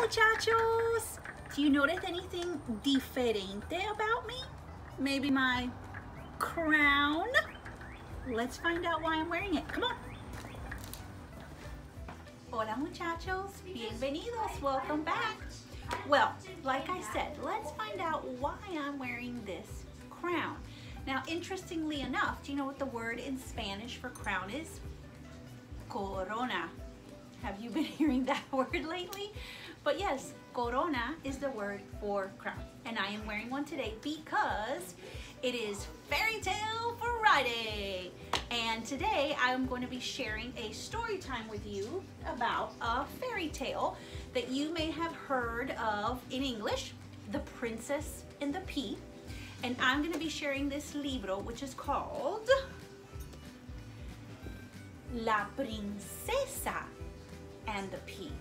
muchachos! Do you notice anything diferente about me? Maybe my crown? Let's find out why I'm wearing it. Come on. Hola muchachos, bienvenidos, welcome back. Well, like I said, let's find out why I'm wearing this crown. Now, interestingly enough, do you know what the word in Spanish for crown is? Corona. Have you been hearing that word lately? But yes, corona is the word for crown. And I am wearing one today because it is Fairytale Friday. And today I'm going to be sharing a story time with you about a fairy tale that you may have heard of in English, The Princess and the Pea. And I'm going to be sharing this libro, which is called La Princesa and the Pea.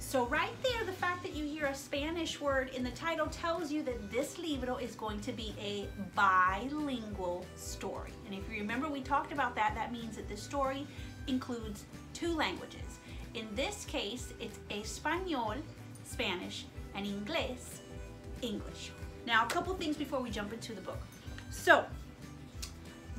So right there, the fact that you hear a Spanish word in the title tells you that this libro is going to be a bilingual story. And if you remember, we talked about that. That means that this story includes two languages. In this case, it's Español, Spanish, and Inglés, English. Now, a couple things before we jump into the book. So,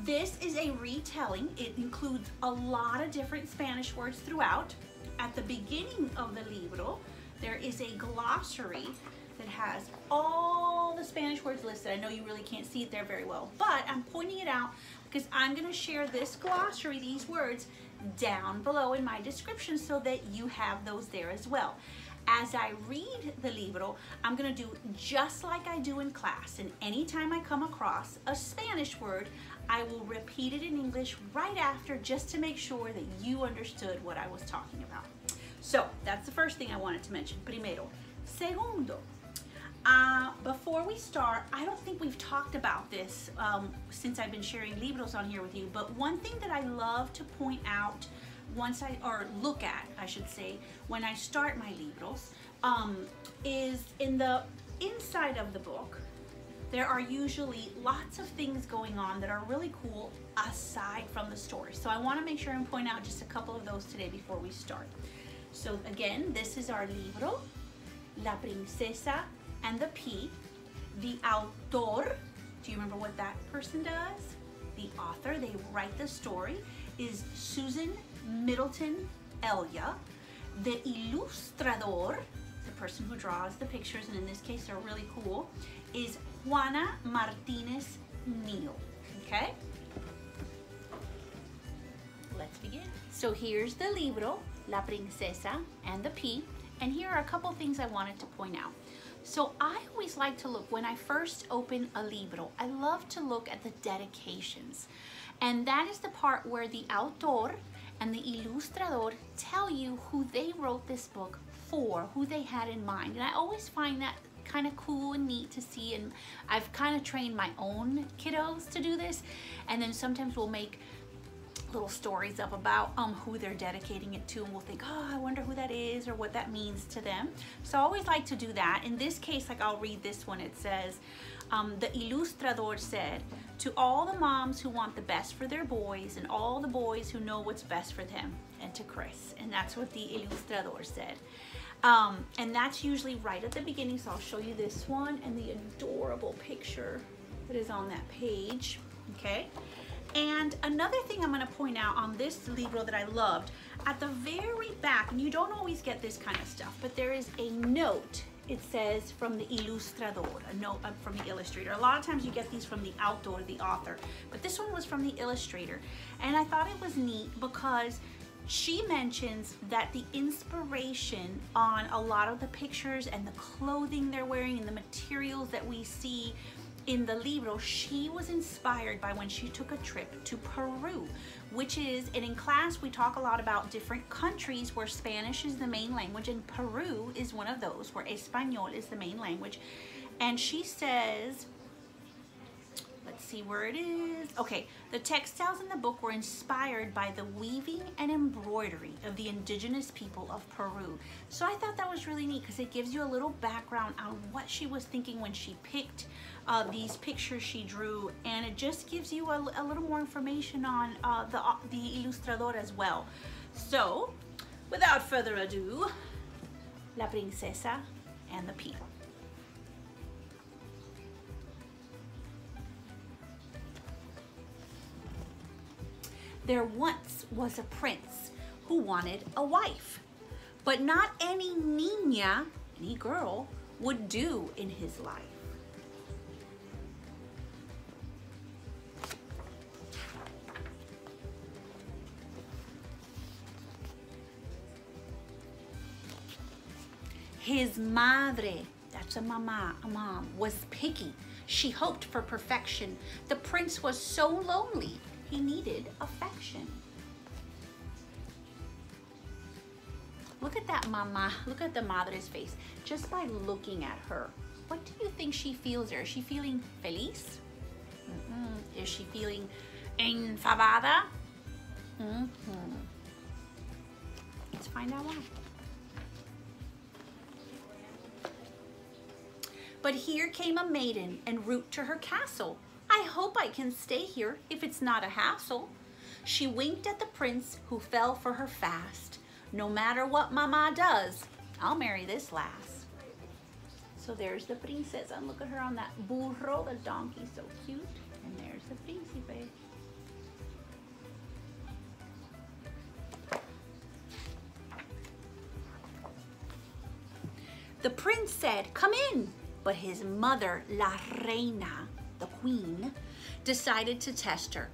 this is a retelling. It includes a lot of different Spanish words throughout. At the beginning of the libro, there is a glossary that has all the Spanish words listed. I know you really can't see it there very well, but I'm pointing it out because I'm going to share this glossary, these words, down below in my description so that you have those there as well. As I read the libro, I'm going to do just like I do in class, and anytime I come across a Spanish word, I will repeat it in English right after just to make sure that you understood what I was talking about. So that's the first thing I wanted to mention. Primero. Segundo. Before we start, I don't think we've talked about this since I've been sharing libros on here with you, but one thing that I love to point out look at, I should say, when I start my libros, is in the inside of the book, there are usually lots of things going on that are really cool aside from the story. So I want to make sure and point out just a couple of those today before we start. So again, this is our libro, La Princesa and the Pea. The autor, do you remember what that person does? The author, they write the story, is Susan Middleton Elia. The ilustrador, the person who draws the pictures, and in this case they're really cool, is Juana Martinez Neal. Okay? Let's begin. So here's the libro, La Princesa and the Pea, and here are a couple things I wanted to point out. So I always like to look, when I first open a libro, I love to look at the dedications. And that is the part where the autor and the ilustrador tell you who they wrote this book for, who they had in mind. And I always find that kind of cool and neat to see, and I've kind of trained my own kiddos to do this, and then sometimes we'll make little stories up about who they're dedicating it to, and we'll think, oh, I wonder who that is or what that means to them. So I always like to do that. In this case, like, I'll read this one. It says, the ilustrador said, to all the moms who want the best for their boys and all the boys who know what's best for them, and to Chris. And that's what the ilustrador said. And that's usually right at the beginning. So I'll show you this one and the adorable picture that is on that page. Okay. And another thing I'm going to point out on this libro that I loved, at the very back, and you don't always get this kind of stuff, but there is a note. It says from the ilustrador, a note from the illustrator. A lot of times you get these from the autor, the author, but this one was from the illustrator. And I thought it was neat because she mentions that the inspiration on a lot of the pictures and the clothing they're wearing and the materials that we see in the libro, she was inspired by when she took a trip to Peru, which is, and in class we talk a lot about different countries where Spanish is the main language, and Peru is one of those where Español is the main language. And she says, let's see where it is. Okay, the textiles in the book were inspired by the weaving and embroidery of the indigenous people of Peru. So I thought that was really neat because it gives you a little background on what she was thinking when she picked these pictures she drew, and it just gives you a little more information on the ilustrador as well. So without further ado, La Princesa and the Pea. There once was a prince who wanted a wife, but not any niña, any girl, would do in his life. His madre, that's a mom, was picky. She hoped for perfection. The prince was so lonely, he needed affection. Look at that mama, look at the madre's face. Just by looking at her, what do you think she feels there? Is she feeling feliz? Is she feeling enfadada? Let's find out why. But here came a maiden en route to her castle. I hope I can stay here if it's not a hassle. She winked at the prince who fell for her fast. No matter what mama does, I'll marry this lass. So there's the princesa, and look at her on that burro, the donkey, so cute. And there's the príncipe. The prince said, "Come in." But his mother, La Reina, the queen, decided to test her.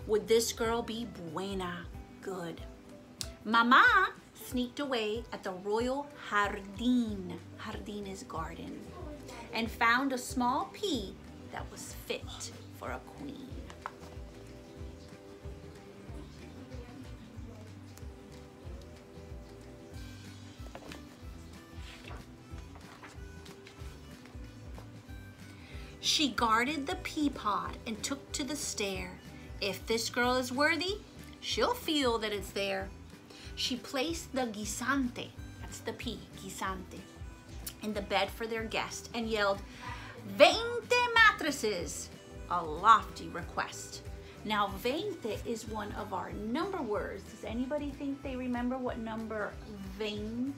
Would this girl be buena, good? Mama sneaked away at the royal jardín, jardín is garden, and found a small pea that was fit for a queen. She guarded the pea pod and took to the stair. If this girl is worthy, she'll feel that it's there. She placed the guisante, that's the pea, guisante, in the bed for their guest and yelled, 20 mattresses, a lofty request. Now 20 is one of our number words. Does anybody think they remember what number 20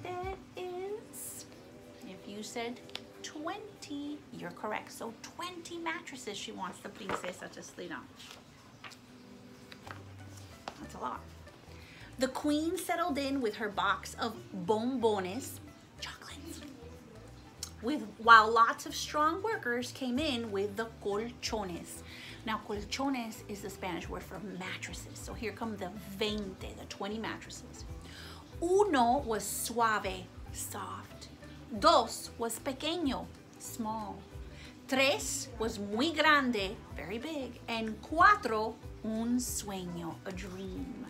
is? If you said 20, you're correct. So 20 mattresses she wants the princesa to sleep on. That's a lot. The queen settled in with her box of bombones, chocolates, while lots of strong workers came in with the colchones. Now colchones is the Spanish word for mattresses. So here come the 20, the 20 mattresses. Uno was suave, soft. Dos was pequeño, small. Tres was muy grande, very big. And cuatro, un sueño, a dream.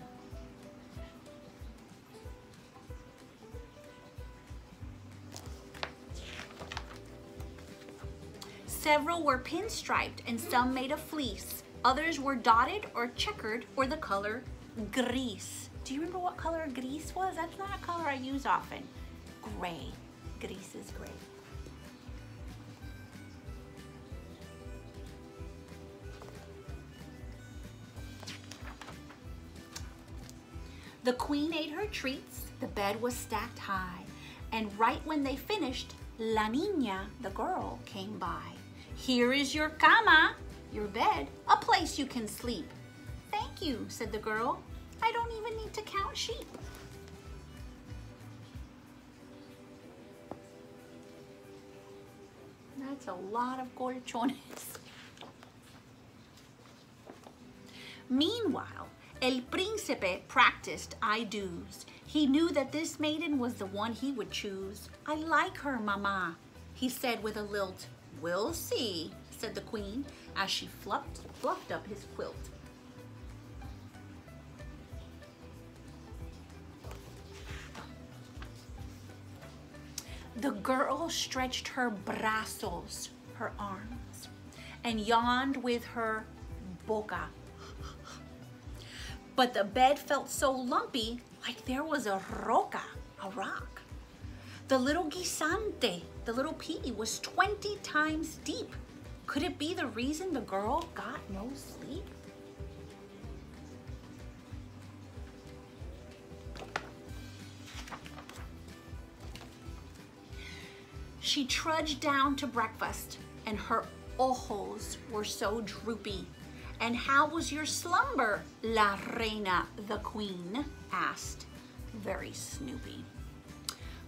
Several were pinstriped and some made of fleece. Others were dotted or checkered or the color gris. Do you remember what color gris was? That's not a color I use often. Gray. Gris is gray. The queen ate her treats. The bed was stacked high. And right when they finished, La Niña, the girl, came by. Here is your cama, your bed, a place you can sleep. Thank you, said the girl. I don't even need to count sheep. That's a lot of colchones. Meanwhile, El Príncipe practiced I-do's. He knew that this maiden was the one he would choose. I like her, Mama, he said with a lilt. We'll see, said the queen as she fluffed up his quilt. The girl stretched her brazos, her arms, and yawned with her boca. But the bed felt so lumpy, like there was a roca, a rock. The little guisante, the little pea, was 20 times deep. Could it be the reason the girl got no sleep? She trudged down to breakfast, and her ojos were so droopy. And how was your slumber, la reina, the queen asked, very snoopy.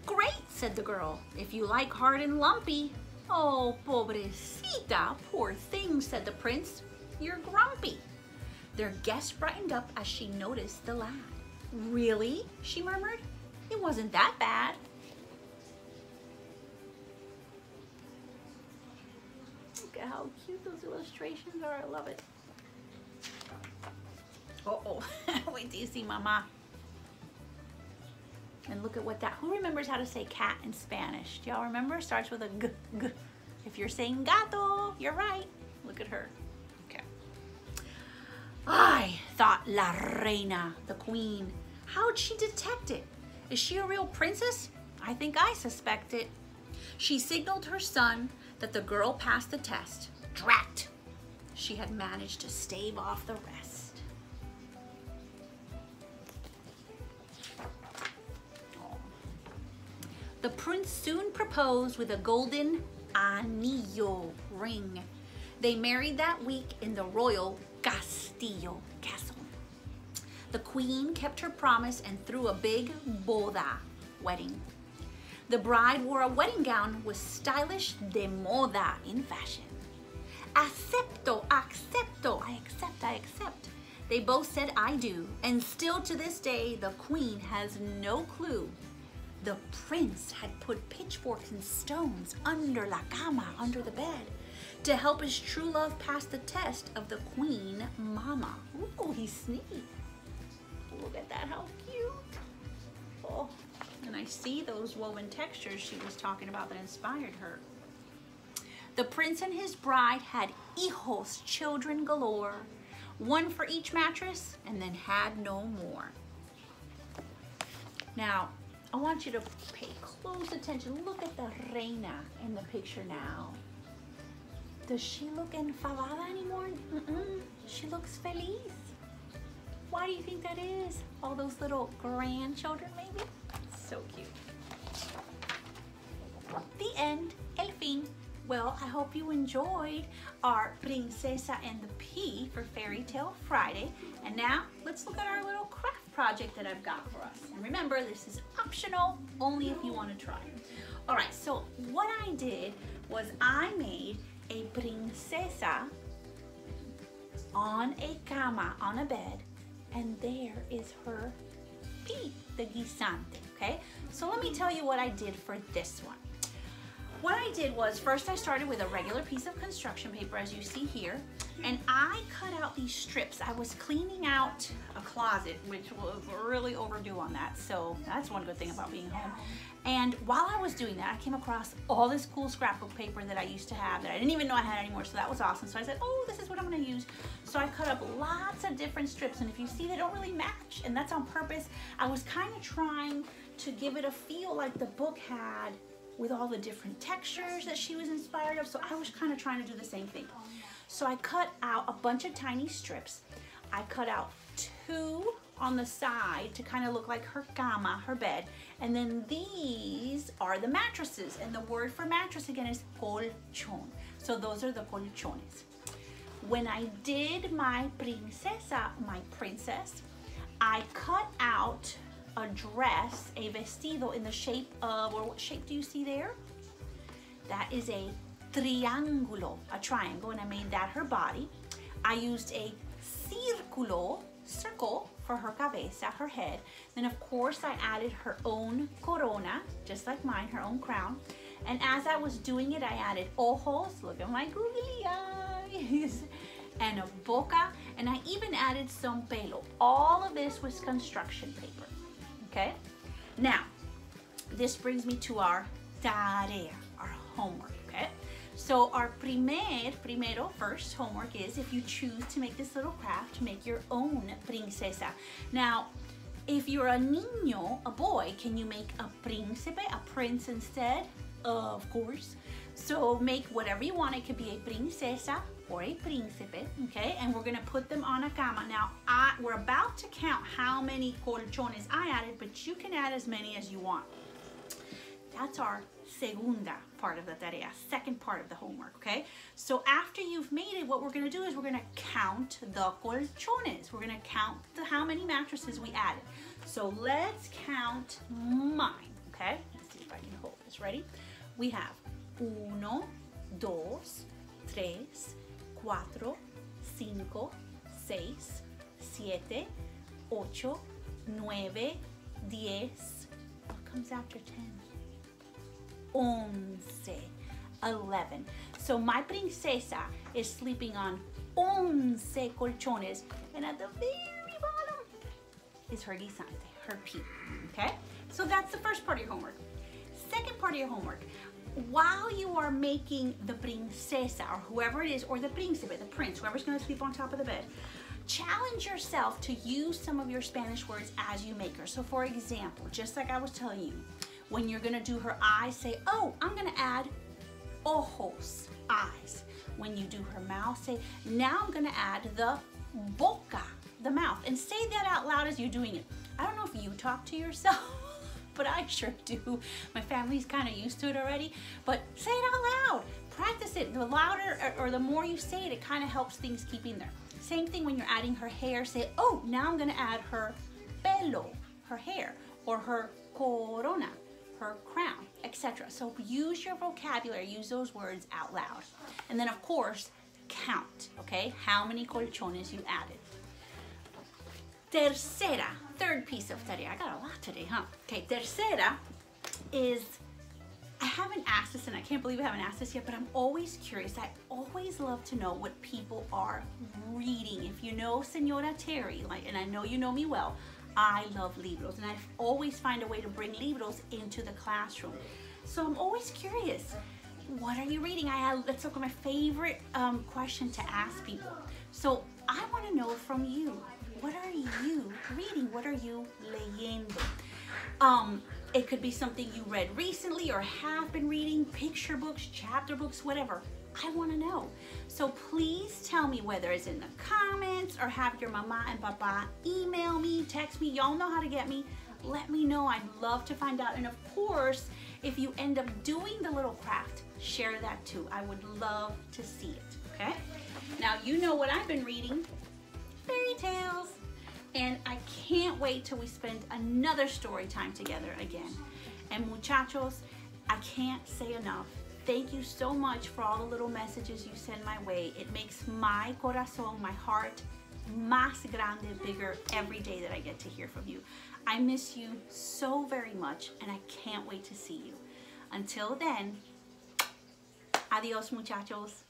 Great, said the girl, if you like hard and lumpy. Oh, pobrecita, poor thing, said the prince, you're grumpy. Their guest brightened up as she noticed the lad. Really? She murmured. It wasn't that bad. Look at how cute those illustrations are. I love it. Uh-oh. Wait till you see Mama. And look at what that, who remembers how to say cat in Spanish? Do y'all remember? Starts with a g, g. If you're saying gato, you're right. Look at her. Okay. I thought la reina, the queen. How'd she detect it? Is she a real princess? I think I suspect it. She signaled her son that the girl passed the test. Drat! She had managed to stave off the rest. Oh. The prince soon proposed with a golden anillo ring. They married that week in the royal castillo castle. The queen kept her promise and threw a big boda wedding. The bride wore a wedding gown with stylish de moda in fashion. Acepto, acepto, I accept, I accept. They both said I do, and still to this day the queen has no clue. The prince had put pitchforks and stones under la cama, under the bed, to help his true love pass the test of the queen mama. Ooh, he's sneaky. Look at that, how cute. Oh, and I see those woven textures she was talking about that inspired her. The prince and his bride had hijos, children galore, one for each mattress, and then had no more. Now, I want you to pay close attention. Look at the reina in the picture now. Does she look enfadada anymore? She looks feliz. Why do you think that is? All those little grandchildren, maybe? So cute. The end, el fin. Well, I hope you enjoyed our Princesa and the Pea for Fairy Tale Friday. And now, let's look at our little craft project that I've got for us. And remember, this is optional, only if you want to try. All right, so what I did was I made a princesa on a cama, on a bed, and there is her pea, the guisante, okay? So let me tell you what I did for this one. What I did was, first I started with a regular piece of construction paper, as you see here, and I cut out these strips. I was cleaning out a closet, which was really overdue on that, so that's one good thing about being home. And while I was doing that, I came across all this cool scrapbook paper that I used to have that I didn't even know I had anymore, so that was awesome. So I said, oh, this is what I'm gonna use. So I cut up lots of different strips, and if you see, they don't really match, and that's on purpose. I was kind of trying to give it a feel like the book had with all the different textures that she was inspired of, so I was kind of trying to do the same thing. So I cut out a bunch of tiny strips. I cut out 2 on the side to kind of look like her cama, her bed, and then these are the mattresses, and the word for mattress again is colchón. So those are the colchones. When I did my princesa, my princess, I cut out a dress, a vestido in the shape of, or what shape do you see there? That is a triángulo, a triangle, and I made that her body. I used a círculo, circle, for her cabeza, her head. Then of course I added her own corona, just like mine, her own crown. And as I was doing it, I added ojos, look at my googly eyes, and a boca, and I even added some pelo. All of this was construction paper. Okay, now this brings me to our tarea, our homework. Okay, so our first homework is, if you choose to make this little craft, make your own princesa. Now, if you're a niño, a boy, can you make a príncipe, a prince instead? Of course. So make whatever you want. It could be a princesa or a príncipe, okay? And we're gonna put them on a cama. Now, we're about to count how many colchones I added, but you can add as many as you want. That's our segunda part of the tarea, second part of the homework, okay? So after you've made it, what we're gonna do is we're gonna count the colchones. We're gonna count how many mattresses we added. So let's count mine, okay? Let's see if I can hold this. Ready? We have 1, 2, 3, 4, 5, 6, 7, 8, 9, 10. What comes after 10? 11. 11. So my princesa is sleeping on 11 colchones, and at the very bottom is her guisante, her P. Okay? So that's the first part of your homework. Second part of your homework. While you are making the princesa, or whoever it is, or the príncipe, the prince, whoever's going to sleep on top of the bed, challenge yourself to use some of your Spanish words as you make her. So for example, just like I was telling you, when you're gonna do her eyes, say, oh, I'm gonna add ojos, eyes. When you do her mouth, say, now I'm gonna add the boca, the mouth. And say that out loud as you're doing it. I don't know if you talk to yourself, but I sure do. My family's kind of used to it already, but say it out loud. Practice it. The louder or the more you say it, it kind of helps things keep in there. Same thing when you're adding her hair, say, oh, now I'm gonna add her pelo, her hair, or her corona, her crown, etc. So use your vocabulary, use those words out loud. And then of course, count, okay? How many colchones you added. Tercera, third piece of tarea. I got a lot today, huh? Okay, tercera is, I haven't asked this and I can't believe I haven't asked this yet, but I'm always curious. I always love to know what people are reading. If you know Senora Terry, and I know you know me well, I love libros, and I always find a way to bring libros into the classroom. So I'm always curious, what are you reading? That's like my favorite question to ask people. So I want to know from you, what are you reading? What are you leyendo? It could be something you read recently or have been reading, picture books, chapter books, whatever. I want to know. So please tell me, whether it's in the comments or have your mama and papa email me, text me. Y'all know how to get me. Let me know. I'd love to find out. And of course, if you end up doing the little craft, share that too. I would love to see it, okay? Now, you know what I've been reading, fairy tales. And I can't wait till we spend another story time together again. And muchachos, I can't say enough. Thank you so much for all the little messages you send my way. It makes my corazón, my heart, más grande, bigger every day that I get to hear from you. I miss you so very much, and I can't wait to see you. Until then, adios muchachos.